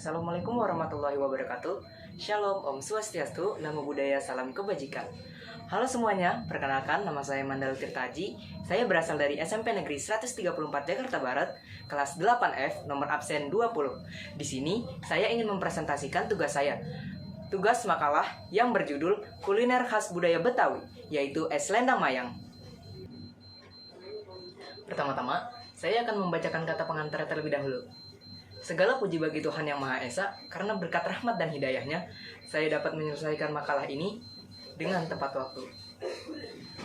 Assalamualaikum warahmatullahi wabarakatuh. Shalom, Om Swastiastu, Namo Buddhaya, Salam Kebajikan. Halo semuanya, perkenalkan nama saya Mandal Tirtaji. Saya berasal dari SMP Negeri 134 Jakarta Barat, kelas 8F, nomor absen 20. Di sini, saya ingin mempresentasikan tugas saya. Tugas makalah yang berjudul Kuliner Khas Budaya Betawi, yaitu es lendang mayang. Pertama-tama, saya akan membacakan kata pengantar terlebih dahulu. Segala puji bagi Tuhan Yang Maha Esa, karena berkat rahmat dan hidayahnya, saya dapat menyelesaikan makalah ini dengan tepat waktu.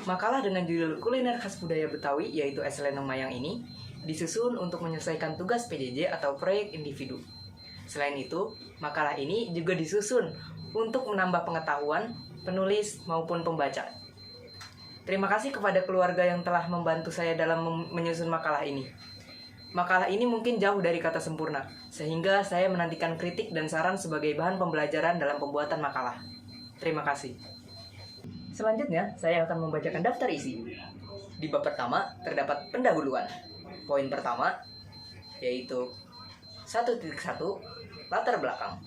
Makalah dengan judul Kuliner Khas Budaya Betawi, yaitu es lendang mayang ini, disusun untuk menyelesaikan tugas PJJ atau proyek individu. Selain itu, makalah ini juga disusun untuk menambah pengetahuan penulis maupun pembaca. Terima kasih kepada keluarga yang telah membantu saya dalam menyusun makalah ini. Makalah ini mungkin jauh dari kata sempurna, sehingga saya menantikan kritik dan saran sebagai bahan pembelajaran dalam pembuatan makalah. Terima kasih. Selanjutnya, saya akan membacakan daftar isi. Di bab pertama, terdapat pendahuluan. Poin pertama, yaitu 1.1, latar belakang.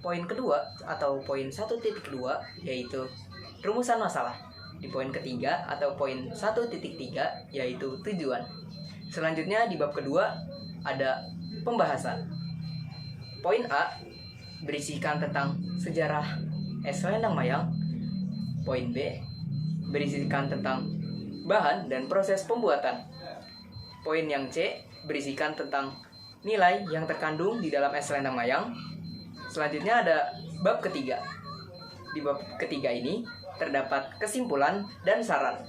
Poin kedua, atau poin 1.2, yaitu rumusan masalah. Di poin ketiga, atau poin 1.3, yaitu tujuan. Selanjutnya di bab kedua ada pembahasan. Poin A berisikan tentang sejarah es lendang mayang. Poin B berisikan tentang bahan dan proses pembuatan. Poin yang C berisikan tentang nilai yang terkandung di dalam es lendang mayang. Selanjutnya ada bab ketiga. Di bab ketiga ini terdapat kesimpulan dan saran.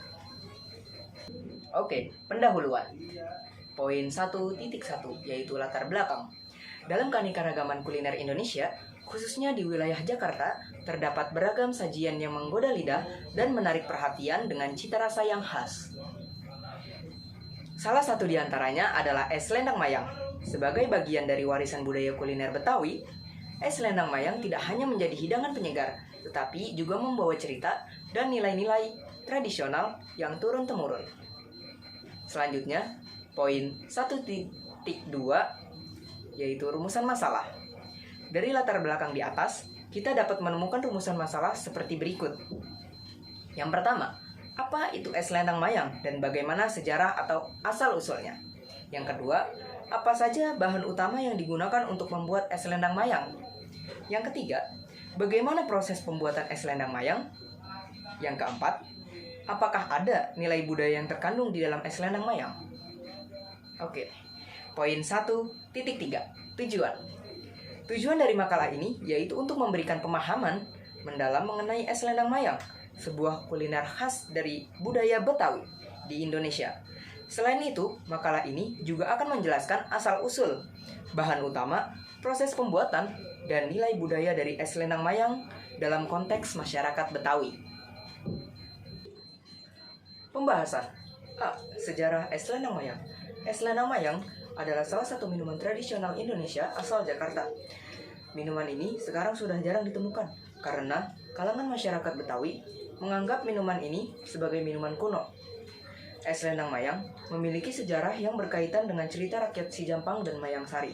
Oke, pendahuluan. Poin 1.1, yaitu latar belakang. Dalam keanekaragaman kuliner Indonesia, khususnya di wilayah Jakarta, terdapat beragam sajian yang menggoda lidah dan menarik perhatian dengan cita rasa yang khas. Salah satu di antaranya adalah es lendang mayang. Sebagai bagian dari warisan budaya kuliner Betawi, es lendang mayang tidak hanya menjadi hidangan penyegar, tetapi juga membawa cerita dan nilai-nilai tradisional yang turun-temurun. Selanjutnya, poin 1.2, yaitu rumusan masalah. Dari latar belakang di atas, kita dapat menemukan rumusan masalah seperti berikut. Yang pertama, apa itu es lendang mayang dan bagaimana sejarah atau asal-usulnya? Yang kedua, apa saja bahan utama yang digunakan untuk membuat es lendang mayang? Yang ketiga, bagaimana proses pembuatan es lendang mayang? Yang keempat, apakah ada nilai budaya yang terkandung di dalam es lendang mayang? Oke, poin 1.3, tujuan. Tujuan dari makalah ini yaitu untuk memberikan pemahaman mendalam mengenai es lendang mayang, sebuah kuliner khas dari budaya Betawi di Indonesia. Selain itu, makalah ini juga akan menjelaskan asal-usul, bahan utama, proses pembuatan, dan nilai budaya dari es lendang mayang dalam konteks masyarakat Betawi. Pembahasan. A. Sejarah es lendang mayang. Es lendang mayang adalah salah satu minuman tradisional Indonesia asal Jakarta. Minuman ini sekarang sudah jarang ditemukan karena kalangan masyarakat Betawi menganggap minuman ini sebagai minuman kuno. Es lendang mayang memiliki sejarah yang berkaitan dengan cerita rakyat Sijampang dan Mayang Sari.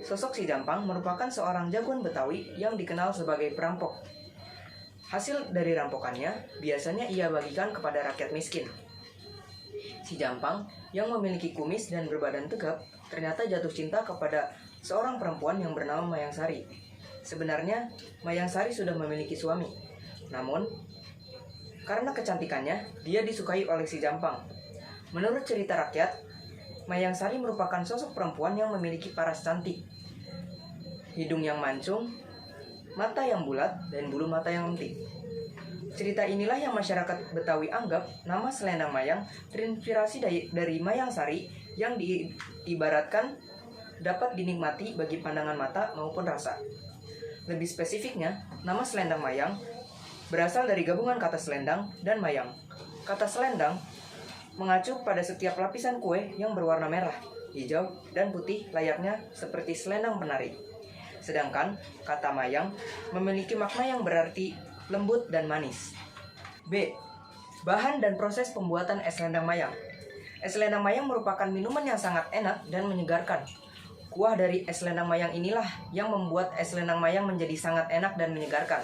Sosok Sijampang merupakan seorang jagoan Betawi yang dikenal sebagai perampok. Hasil dari rampokannya biasanya ia bagikan kepada rakyat miskin. Sijampang yang memiliki kumis dan berbadan tegap ternyata jatuh cinta kepada seorang perempuan yang bernama Mayang Sari. Sebenarnya Mayang Sari sudah memiliki suami, namun karena kecantikannya dia disukai oleh Sijampang. Menurut cerita rakyat, Mayang Sari merupakan sosok perempuan yang memiliki paras cantik, hidung yang mancung, mata yang bulat, dan bulu mata yang lentik. Cerita inilah yang masyarakat Betawi anggap nama selendang mayang terinspirasi dari Mayang Sari yang diibaratkan dapat dinikmati bagi pandangan mata maupun rasa. Lebih spesifiknya, nama selendang mayang berasal dari gabungan kata selendang dan mayang. Kata selendang mengacu pada setiap lapisan kue yang berwarna merah, hijau, dan putih layaknya seperti selendang penari. Sedangkan kata mayang memiliki makna yang berarti lembut dan manis. B. Bahan dan proses pembuatan es lendang mayang. Es lendang mayang merupakan minuman yang sangat enak dan menyegarkan. Kuah dari es selendang mayang inilah yang membuat es selendang mayang menjadi sangat enak dan menyegarkan.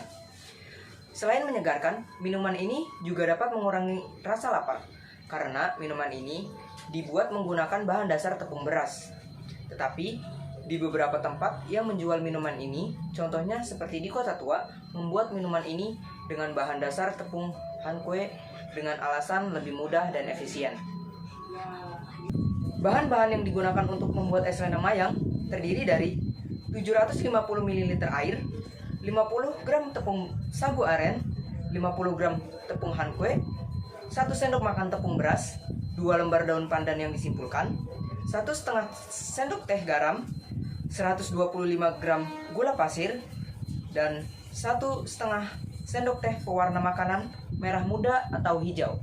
Selain menyegarkan, minuman ini juga dapat mengurangi rasa lapar, karena minuman ini dibuat menggunakan bahan dasar tepung beras. Tetapi, di beberapa tempat yang menjual minuman ini, contohnya seperti di Kota Tua, membuat minuman ini dengan bahan dasar tepung hankue dengan alasan lebih mudah dan efisien. Bahan-bahan yang digunakan untuk membuat es selendang mayang terdiri dari 750 ml air, 50 gram tepung sagu aren, 50 gram tepung hankue, 1 sendok makan tepung beras, 2 lembar daun pandan yang disimpulkan, 1,5 sendok teh garam, 125 gram gula pasir, dan 1,5 sendok teh pewarna makanan merah muda atau hijau.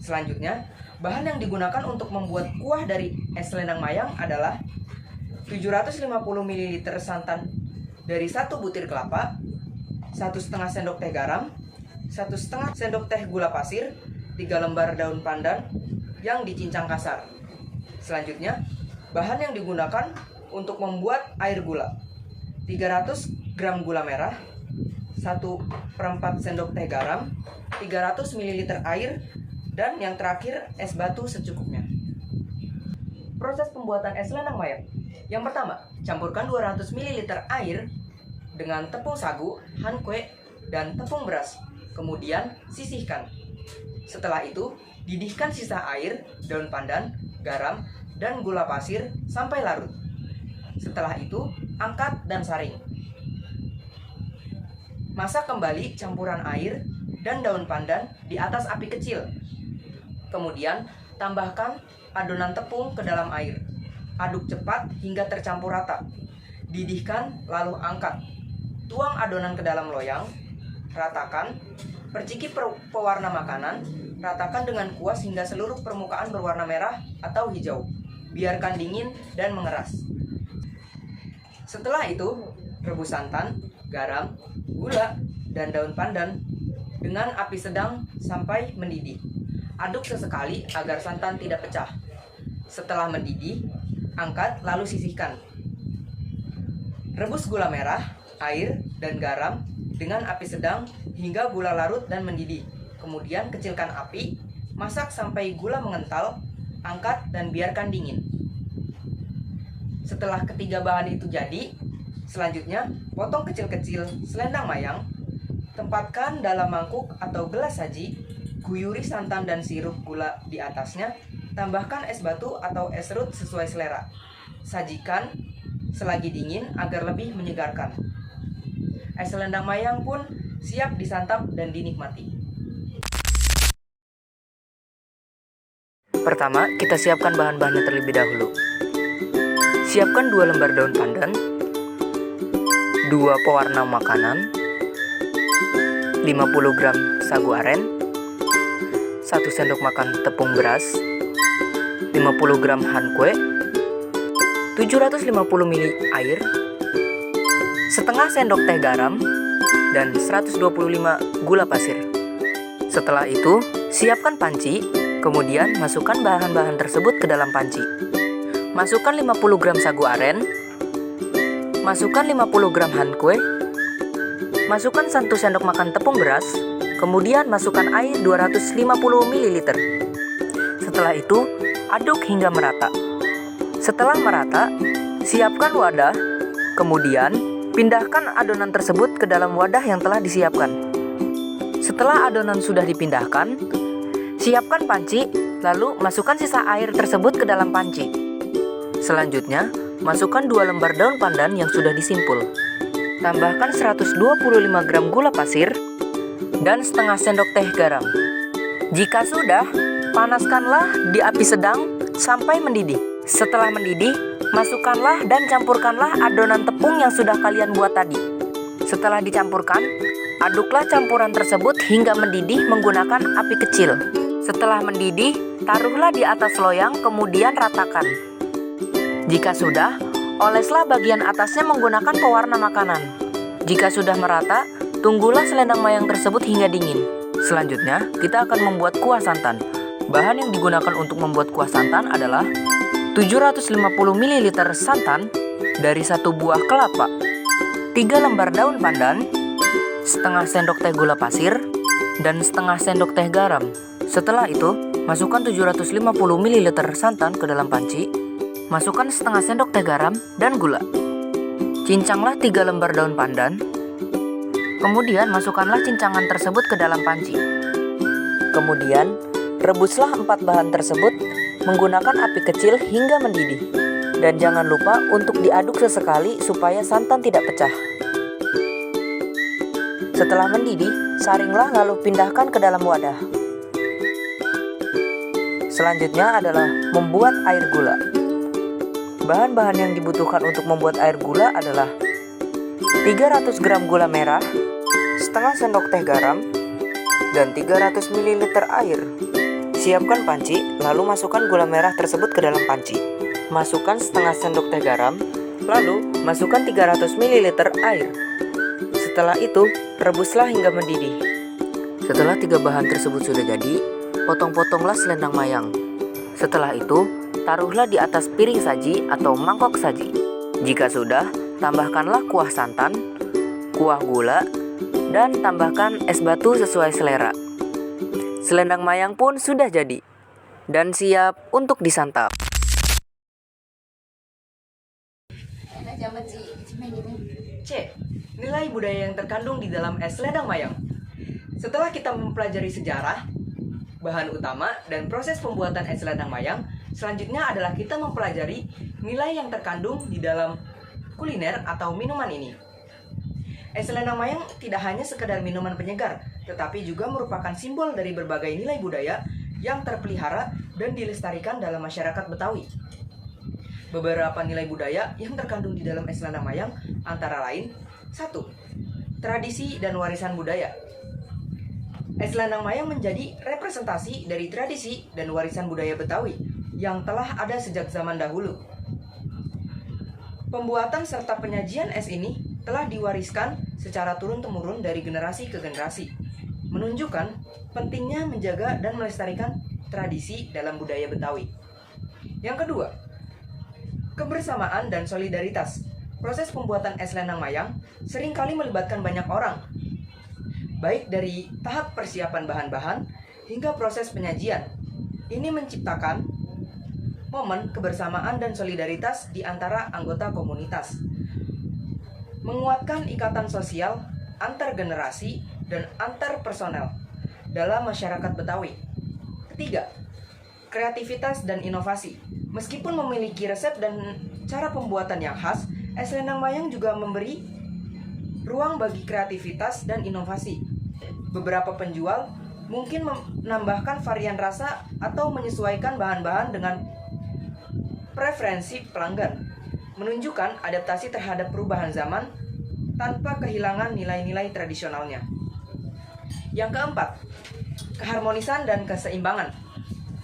Selanjutnya, bahan yang digunakan untuk membuat kuah dari es selendang mayang adalah 750 ml santan dari 1 butir kelapa, 1,5 sendok teh garam, 1,5 sendok teh gula pasir, 3 lembar daun pandan yang dicincang kasar. Selanjutnya, bahan yang digunakan untuk membuat air gula: 300 gram gula merah, 1/4 sendok teh garam, 300 ml air, dan yang terakhir es batu secukupnya. Proses pembuatan es selendang mayang. Yang pertama, campurkan 200 ml air dengan tepung sagu, hankue, dan tepung beras. Kemudian sisihkan. Setelah itu, didihkan sisa air, daun pandan, garam, dan gula pasir sampai larut. Setelah itu, angkat dan saring. Masak kembali campuran air dan daun pandan di atas api kecil. Kemudian, tambahkan adonan tepung ke dalam air. Aduk cepat hingga tercampur rata. Didihkan lalu angkat. Tuang adonan ke dalam loyang. Ratakan. Perciki pewarna makanan. Ratakan dengan kuas hingga seluruh permukaan berwarna merah atau hijau. Biarkan dingin dan mengeras. Setelah itu, rebus santan, garam, gula, dan daun pandan dengan api sedang sampai mendidih. Aduk sesekali agar santan tidak pecah. Setelah mendidih, angkat lalu sisihkan. Rebus gula merah, air, dan garam dengan api sedang hingga gula larut dan mendidih. Kemudian kecilkan api, masak sampai gula mengental, angkat dan biarkan dingin. Setelah ketiga bahan itu jadi, selanjutnya potong kecil-kecil selendang mayang, tempatkan dalam mangkuk atau gelas saji, guyuri santan dan sirup gula di atasnya, tambahkan es batu atau es serut sesuai selera. Sajikan selagi dingin agar lebih menyegarkan. Es selendang mayang pun siap disantap dan dinikmati. Pertama, kita siapkan bahan-bahannya terlebih dahulu. Siapkan 2 lembar daun pandan, 2 pewarna makanan, 50 gram sagu aren, 1 sendok makan tepung beras, 50 gram hankue, 750 ml air, setengah sendok teh garam, dan 125 gula pasir. Setelah itu, siapkan panci, kemudian masukkan bahan-bahan tersebut ke dalam panci. Masukkan 50 gram sagu aren, masukkan 50 gram hankue, masukkan 1 sendok makan tepung beras, kemudian masukkan air 250 ml. Setelah itu, aduk hingga merata. Setelah merata, siapkan wadah, kemudian pindahkan adonan tersebut ke dalam wadah yang telah disiapkan. Setelah adonan sudah dipindahkan, siapkan panci, lalu masukkan sisa air tersebut ke dalam panci. Selanjutnya, masukkan 2 lembar daun pandan yang sudah disimpul. Tambahkan 125 gram gula pasir dan setengah sendok teh garam. Jika sudah, panaskanlah di api sedang sampai mendidih. Setelah mendidih, masukkanlah dan campurkanlah adonan tepung yang sudah kalian buat tadi. Setelah dicampurkan, aduklah campuran tersebut hingga mendidih menggunakan api kecil. Setelah mendidih, taruhlah di atas loyang kemudian ratakan. Jika sudah, oleslah bagian atasnya menggunakan pewarna makanan. Jika sudah merata, tunggulah selendang mayang tersebut hingga dingin. Selanjutnya, kita akan membuat kuah santan. Bahan yang digunakan untuk membuat kuah santan adalah 750 ml santan dari 1 buah kelapa, 3 lembar daun pandan, setengah sendok teh gula pasir, dan setengah sendok teh garam. Setelah itu, masukkan 750 ml santan ke dalam panci, masukkan setengah sendok teh garam dan gula. Cincanglah 3 lembar daun pandan, kemudian masukkanlah cincangan tersebut ke dalam panci. Kemudian, rebuslah 4 bahan tersebut menggunakan api kecil hingga mendidih. Dan jangan lupa untuk diaduk sesekali supaya santan tidak pecah. Setelah mendidih, saringlah lalu pindahkan ke dalam wadah. Selanjutnya adalah membuat air gula. Bahan-bahan yang dibutuhkan untuk membuat air gula adalah 300 gram gula merah, setengah sendok teh garam, dan 300 ml air. Siapkan panci, lalu masukkan gula merah tersebut ke dalam panci. Masukkan setengah sendok teh garam, lalu masukkan 300 ml air. Setelah itu, rebuslah hingga mendidih. Setelah 3 bahan tersebut sudah jadi, potong-potonglah selendang mayang. Setelah itu, taruhlah di atas piring saji atau mangkok saji. Jika sudah, tambahkanlah kuah santan, kuah gula, dan tambahkan es batu sesuai selera. Selendang mayang pun sudah jadi dan siap untuk disantap. C. Nilai budaya yang terkandung di dalam es selendang mayang. Setelah kita mempelajari sejarah, bahan utama, dan proses pembuatan es selendang mayang, selanjutnya adalah kita mempelajari nilai yang terkandung di dalam kuliner atau minuman ini. Es selendang mayang tidak hanya sekedar minuman penyegar, tetapi juga merupakan simbol dari berbagai nilai budaya yang terpelihara dan dilestarikan dalam masyarakat Betawi. Beberapa nilai budaya yang terkandung di dalam es selendang mayang antara lain: 1. Tradisi dan warisan budaya. Es selendang mayang menjadi representasi dari tradisi dan warisan budaya Betawi yang telah ada sejak zaman dahulu. Pembuatan serta penyajian es ini telah diwariskan secara turun-temurun dari generasi ke generasi, menunjukkan pentingnya menjaga dan melestarikan tradisi dalam budaya Betawi. Yang kedua, kebersamaan dan solidaritas. Proses pembuatan es selendang mayang seringkali melibatkan banyak orang, baik dari tahap persiapan bahan-bahan hingga proses penyajian. Ini menciptakan momen kebersamaan dan solidaritas di antara anggota komunitas, menguatkan ikatan sosial antar generasi dan antar personel dalam masyarakat Betawi. Ketiga, kreativitas dan inovasi. Meskipun memiliki resep dan cara pembuatan yang khas, es selendang mayang juga memberi ruang bagi kreativitas dan inovasi. Beberapa penjual mungkin menambahkan varian rasa atau menyesuaikan bahan-bahan dengan preferensi pelanggan, menunjukkan adaptasi terhadap perubahan zaman tanpa kehilangan nilai-nilai tradisionalnya. Yang keempat, keharmonisan dan keseimbangan.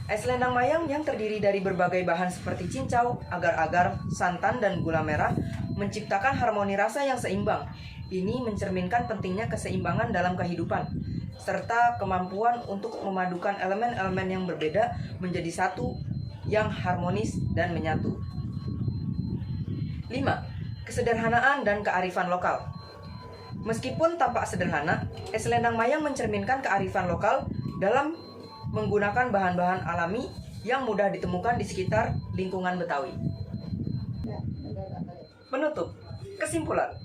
Es selendang mayang yang terdiri dari berbagai bahan seperti cincau, agar-agar, santan, dan gula merah menciptakan harmoni rasa yang seimbang. Ini mencerminkan pentingnya keseimbangan dalam kehidupan, serta kemampuan untuk memadukan elemen-elemen yang berbeda menjadi satu yang harmonis dan menyatu. 5. Kesederhanaan dan kearifan lokal. Meskipun tampak sederhana, es selendang mayang mencerminkan kearifan lokal dalam menggunakan bahan-bahan alami yang mudah ditemukan di sekitar lingkungan Betawi. Penutup, kesimpulan.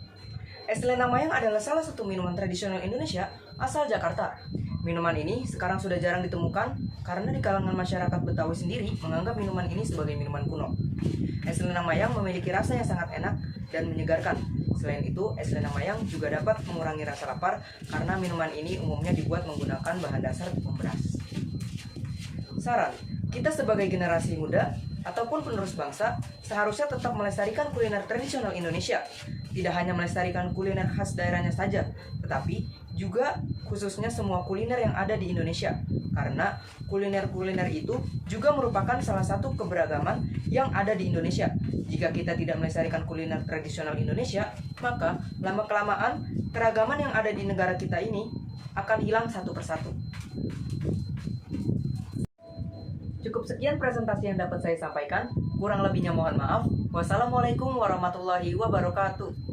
Es selendang mayang adalah salah satu minuman tradisional Indonesia asal Jakarta. Minuman ini sekarang sudah jarang ditemukan karena di kalangan masyarakat Betawi sendiri menganggap minuman ini sebagai minuman kuno. Es selendang mayang memiliki rasa yang sangat enak dan menyegarkan. Selain itu, es selendang mayang juga dapat mengurangi rasa lapar karena minuman ini umumnya dibuat menggunakan bahan dasar tepung beras. Saran, kita sebagai generasi muda ataupun penerus bangsa seharusnya tetap melestarikan kuliner tradisional Indonesia. Tidak hanya melestarikan kuliner khas daerahnya saja, tetapi juga khususnya semua kuliner yang ada di Indonesia. Karena kuliner-kuliner itu juga merupakan salah satu keberagaman yang ada di Indonesia. Jika kita tidak melestarikan kuliner tradisional Indonesia, maka lama-kelamaan keragaman yang ada di negara kita ini akan hilang satu persatu. Cukup sekian presentasi yang dapat saya sampaikan. Kurang lebihnya mohon maaf. Wassalamualaikum warahmatullahi wabarakatuh.